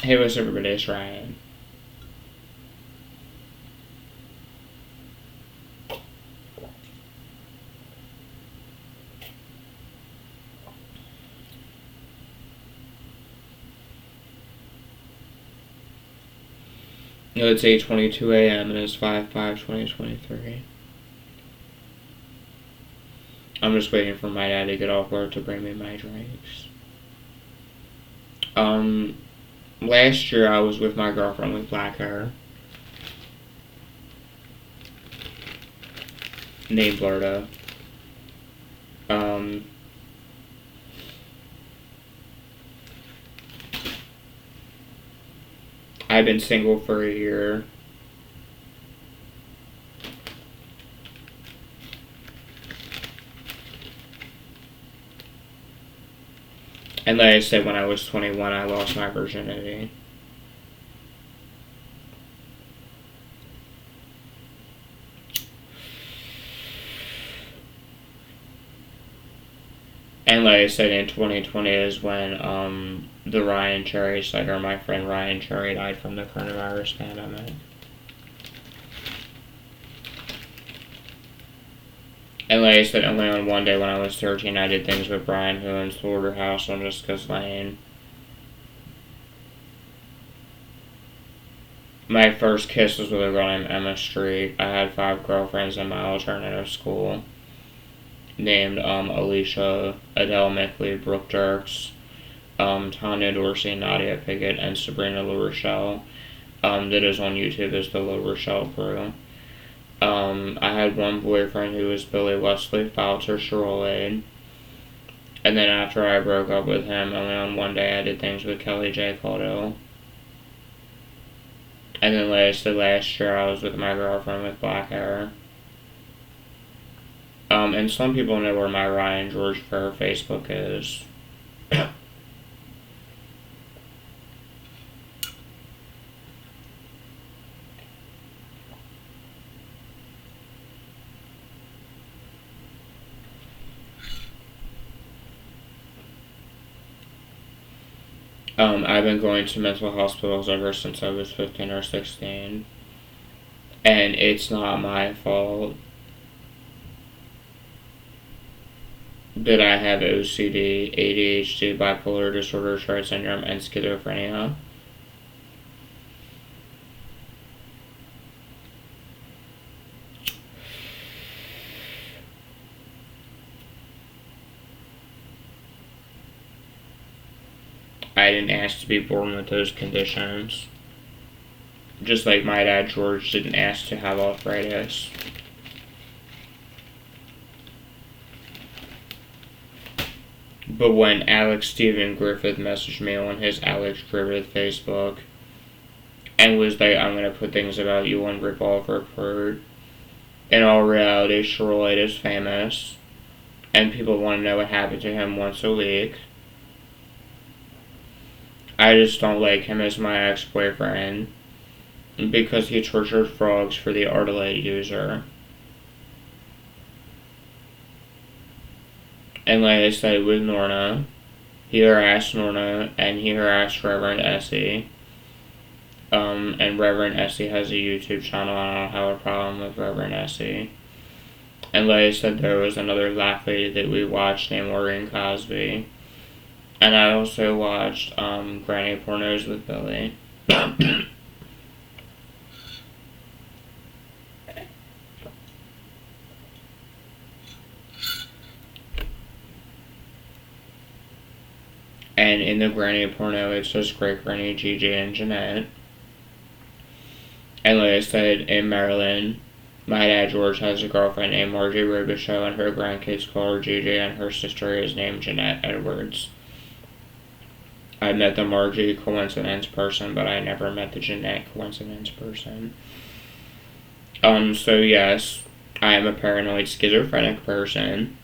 Hey, what's up, everybody? It's Ryan. It's 8:22 a.m. and it's 5/5/2023. I'm just waiting for my dad to get off work to bring me my drinks. Last year I was with my girlfriend with black hair, named Blurda. Um, I've been single for a year. And like I said, when I was 21, I lost my virginity. And like I said, in 2020 is when the Ryan Cherry singer, my friend Ryan Cherry, died from the coronavirus pandemic. And like I said, only on one day when I was 13, I did things with Brian, who owns the Order House on Jessica's Lane. My first kiss was with a girl named Emma Street. I had 5 girlfriends in my alternative school, named Alicia, Adele Mickley, Brooke Dirks, Tanya Dorsey, Nadia Pickett, and Sabrina LaRochelle. That is on YouTube as the LaRochelle Crew. I had one boyfriend who was Billy Wesley Fouts Charolade. And then after I broke up with him, only on one day I did things with Kelly J. Caudill. And then last year I was with my girlfriend with black hair. And some people know where my Ryan George Fair Facebook is. I've been going to mental hospitals ever since I was 15 or 16. And it's not my fault that I have OCD, ADHD, bipolar disorder, Tourette syndrome, and schizophrenia. I didn't ask to be born with those conditions. Just like my dad George didn't ask to have arthritis. But when Alex Stephen Griffith messaged me on his Alex Griffith Facebook and was like, I'm going to put things about you on Revolver Report, in all reality, Charlotte is famous, and people want to know what happened to him once a week. I just don't like him as my ex-boyfriend because he tortured frogs for the Artilite user. And like I said with Norna, he harassed Norna and he harassed Reverend Essie. And Reverend Essie has a YouTube channel. I don't have a problem with Reverend Essie. And like I said, there was another black lady that we watched named Maureen Cosby. And I also watched Granny Pornos with Billy. And in the Granny porno, it's just Great Granny, Gigi, and Jeanette. And like I said, in Maryland, my dad George has a girlfriend named Margie Robichaux, and her grandkids call her Gigi, and her sister is named Jeanette Edwards. I met the Margie coincidence person, but I never met the Jeanette coincidence person. So yes, I am a paranoid schizophrenic person.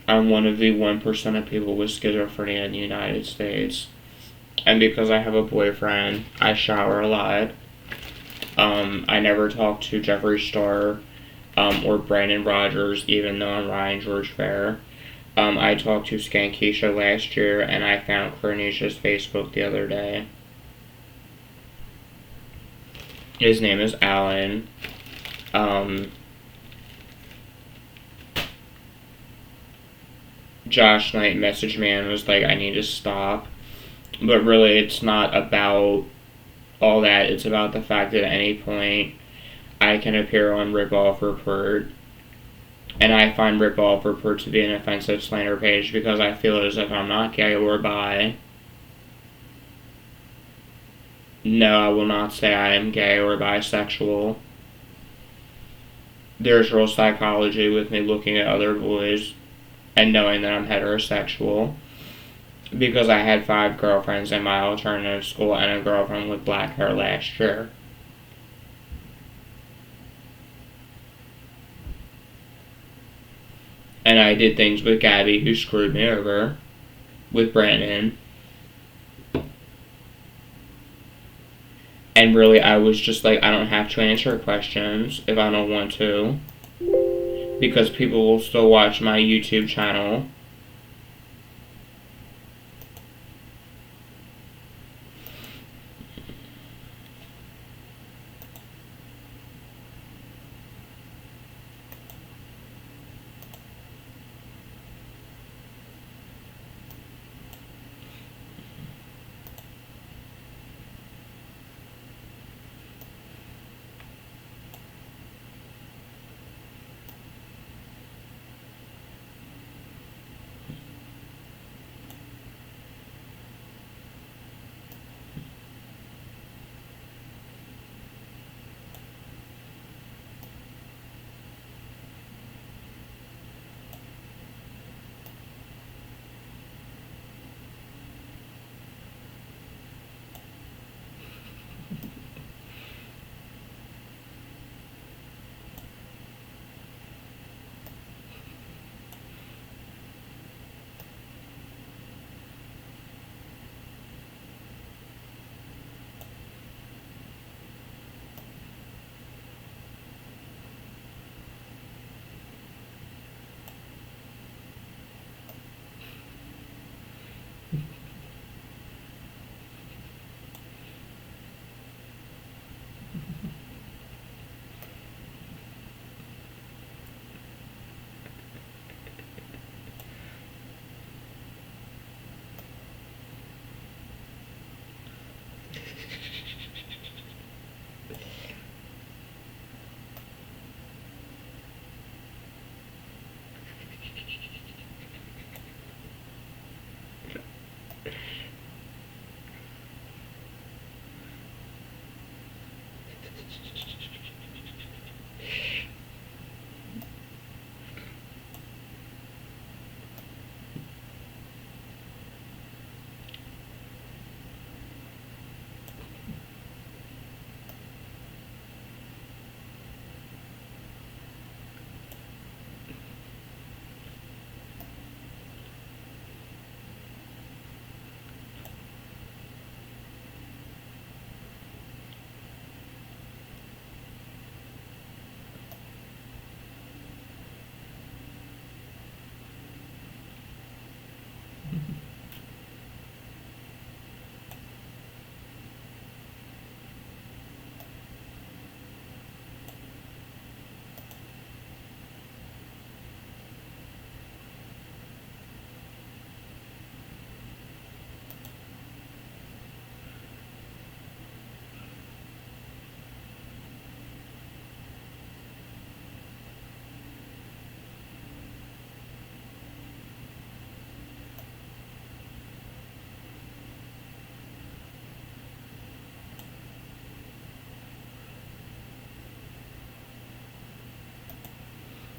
I'm one of the 1% of people with schizophrenia in the United States. And because I have a boyfriend, I shower a lot. I never talk to Jeffree Star or Brandon Rogers, even though I'm Ryan George Fair. I talked to Skankisha last year, and I found Cornisha's Facebook the other day. His name is Alan. Josh Knight messaged me and was like, I need to stop. But really, it's not about all that. It's about the fact that at any point, I can appear on Rip Off Report. And I find Rip Off Report to be an offensive slander page because I feel as if I'm not gay or bi. No, I will not say I am gay or bisexual. There's real psychology with me looking at other boys and knowing that I'm heterosexual. Because I had 5 girlfriends in my alternative school and a girlfriend with black hair last year. And I did things with Gabby, who screwed me over, with Brandon. And really, I was just like, I don't have to answer questions if I don't want to. Because people will still watch my YouTube channel.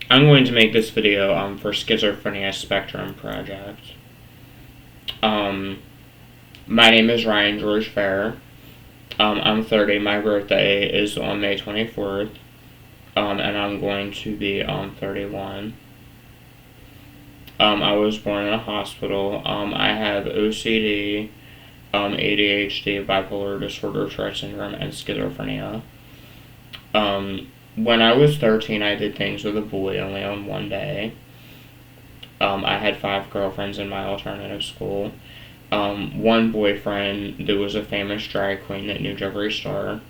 I'm going to make this video for Schizophrenia Spectrum Project. My name is Ryan George Fair. I'm 30. My birthday is on May 24th. And I'm going to be 31. I was born in a hospital. I have OCD, ADHD, bipolar disorder, Tourette syndrome, and schizophrenia. When I was 13, I did things with a boy only on one day. I had 5 girlfriends in my alternative school. One boyfriend, there was a famous drag queen at New Jersey Star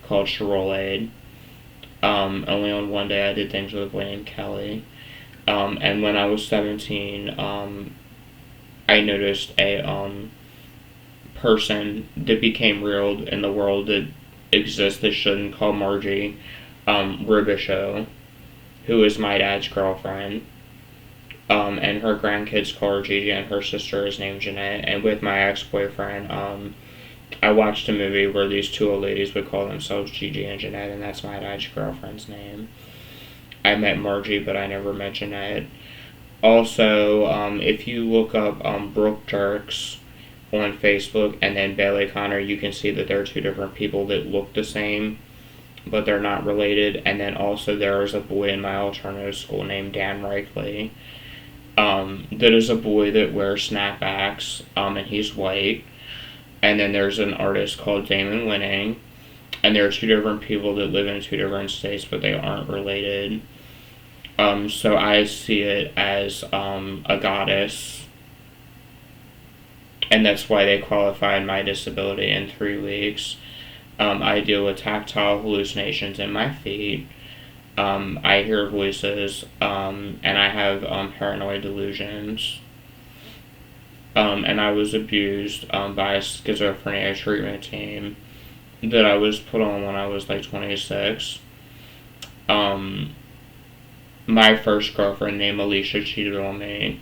called Sherolade. Only on one day I did things with a boy named Kelly. And when I was 17, I noticed a person that became real in the world that exists that shouldn't, call Margie Ribisho, who is my dad's girlfriend. And her grandkids call her Gigi, and her sister is named Jeanette. And with my ex-boyfriend, I watched a movie where these two old ladies would call themselves Gigi and Jeanette, and that's my dad's girlfriend's name. I met Margie, but I never met Jeanette. Also, if you look up Brooke Dirks on Facebook and then Bailey Connor, you can see that there are 2 different people that look the same, but they're not related. And then also there is a boy in my alternative school named Dan Reichley. That is a boy that wears snapbacks, and he's white. And then there's an artist called Damon Winning, and there are 2 different people that live in 2 different states, but they aren't related. So I see it as a goddess, and that's why they qualified my disability in 3 weeks. I deal with tactile hallucinations in my feet. I hear voices, and I have paranoid delusions. And I was abused by a schizophrenia treatment team that I was put on when I was like 26. My first girlfriend named Alicia cheated on me.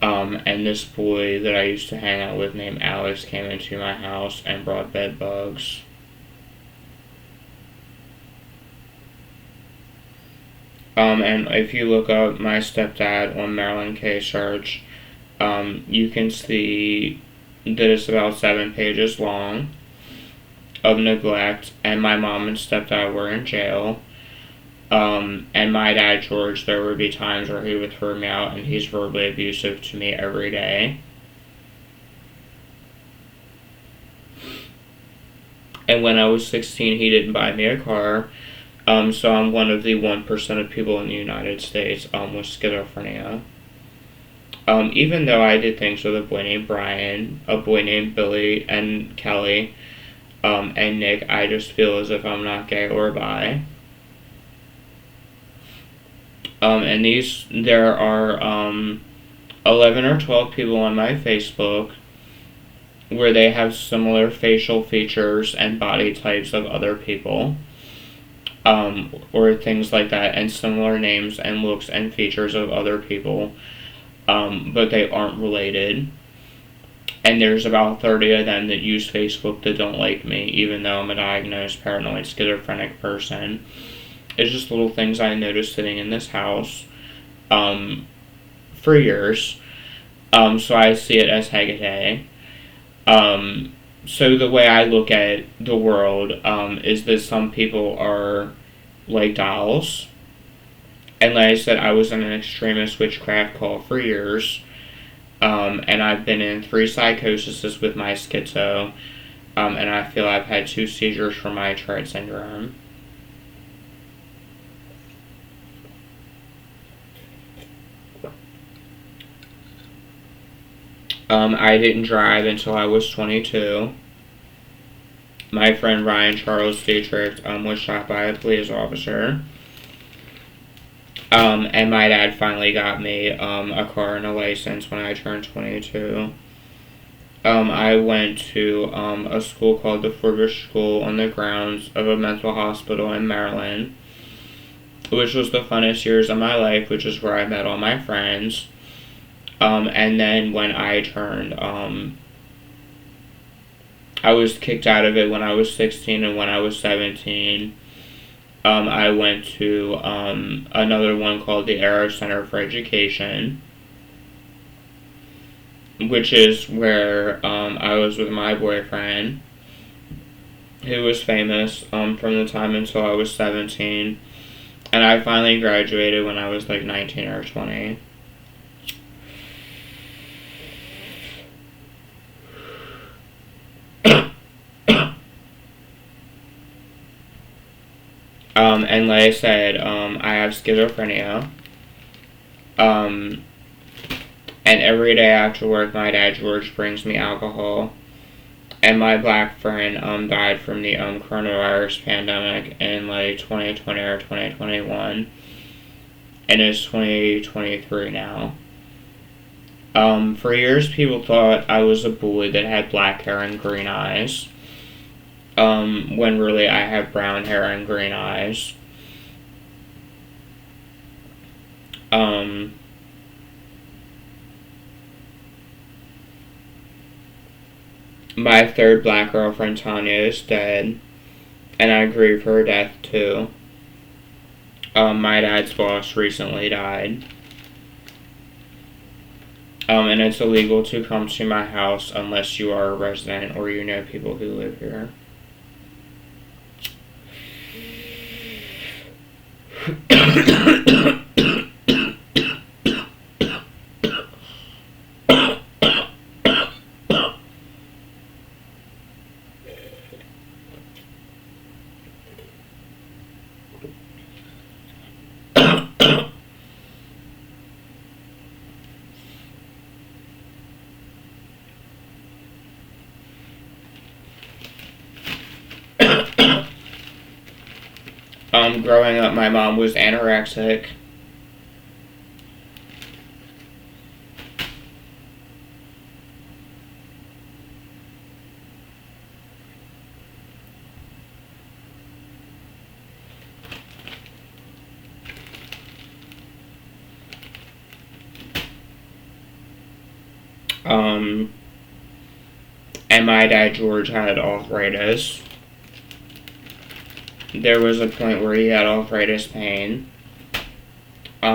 And this boy that I used to hang out with named Alex came into my house and brought bed bugs. And if you look up my stepdad on Maryland K Search, you can see that it's about 7 pages long of neglect, and my mom and stepdad were in jail. And my dad, George, there would be times where he would throw me out, and he's verbally abusive to me every day. And when I was 16, he didn't buy me a car. So I'm one of the 1% of people in the United States with schizophrenia. Even though I did things with a boy named Brian, a boy named Billy, and Kelly, and Nick, I just feel as if I'm not gay or bi. And there are 11 or 12 people on my Facebook where they have similar facial features and body types of other people. Or things like that, and similar names and looks and features of other people, but they aren't related. And there's about 30 of them that use Facebook that don't like me, even though I'm a diagnosed paranoid schizophrenic person. It's just little things I noticed sitting in this house for years. So I see it as Haggaday. So the way I look at the world is that some people are like dolls. And like I said, I was in an extremist witchcraft cult for years. And I've been in 3 psychoses with my schizo. And I feel I've had 2 seizures from my Tourette syndrome. I didn't drive until I was 22. My friend Ryan Charles Dietrich was shot by a police officer. And my dad finally got me a car and a license when I turned 22. I went to a school called the Forbush School on the grounds of a mental hospital in Maryland, which was the funnest years of my life, which is where I met all my friends. And then when I turned, I was kicked out of it when I was 16, and when I was 17, I went to another one called the Arrow Center for Education, which is where I was with my boyfriend, who was famous from the time until I was 17, and I finally graduated when I was like 19 or 20. And like I said, I have schizophrenia. And every day after work, my dad George brings me alcohol. And my black friend died from the coronavirus pandemic in like 2020 or 2021, and it's 2023 now. For years, people thought I was a boy that had black hair and green eyes, when really I have brown hair and green eyes. My third black girlfriend, Tanya, is dead, and I grieve her death too. My dad's boss recently died. And it's illegal to come to my house unless you are a resident or you know people who live here. Growing up, my mom was anorexic. And my dad George had arthritis. There was a point where he had arthritis pain. I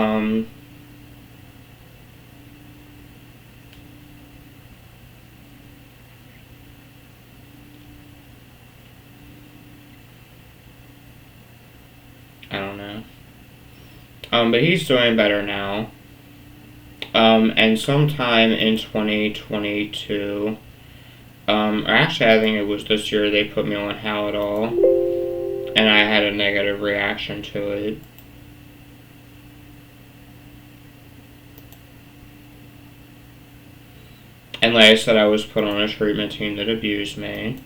don't know. But he's doing better now. And sometime in 2022, or actually I think it was this year, they put me on Halidol. And I had a negative reaction to it. And like I said, I was put on a treatment team that abused me.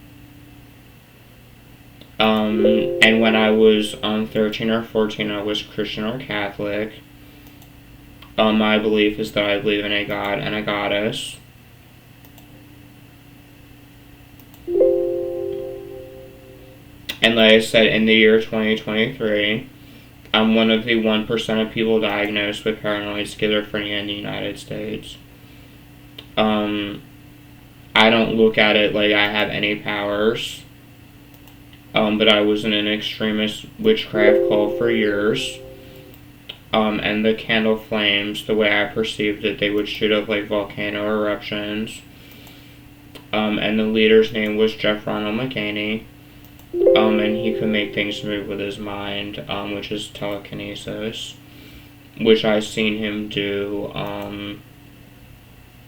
And when I was 13 or 14, I was Christian or Catholic. My belief is that I believe in a God and a goddess. And like I said, in the year 2023, I'm one of the 1% of people diagnosed with paranoid schizophrenia in the United States. I don't look at it like I have any powers. But I was in an extremist witchcraft cult for years. And the candle flames, the way I perceived it, they would shoot up like volcano eruptions. And the leader's name was Jeff Ronald McCaney. And he could make things move with his mind, which is telekinesis, which I seen him do,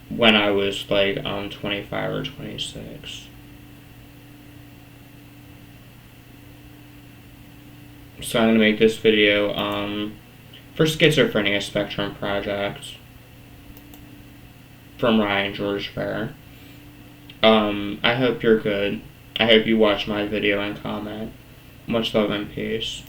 when I was like 25 or 26. So I'm going to make this video for Schizophrenia Spectrum Project from Ryan George Fair. I hope you're good. I hope you watch my video and comment. Much love and peace.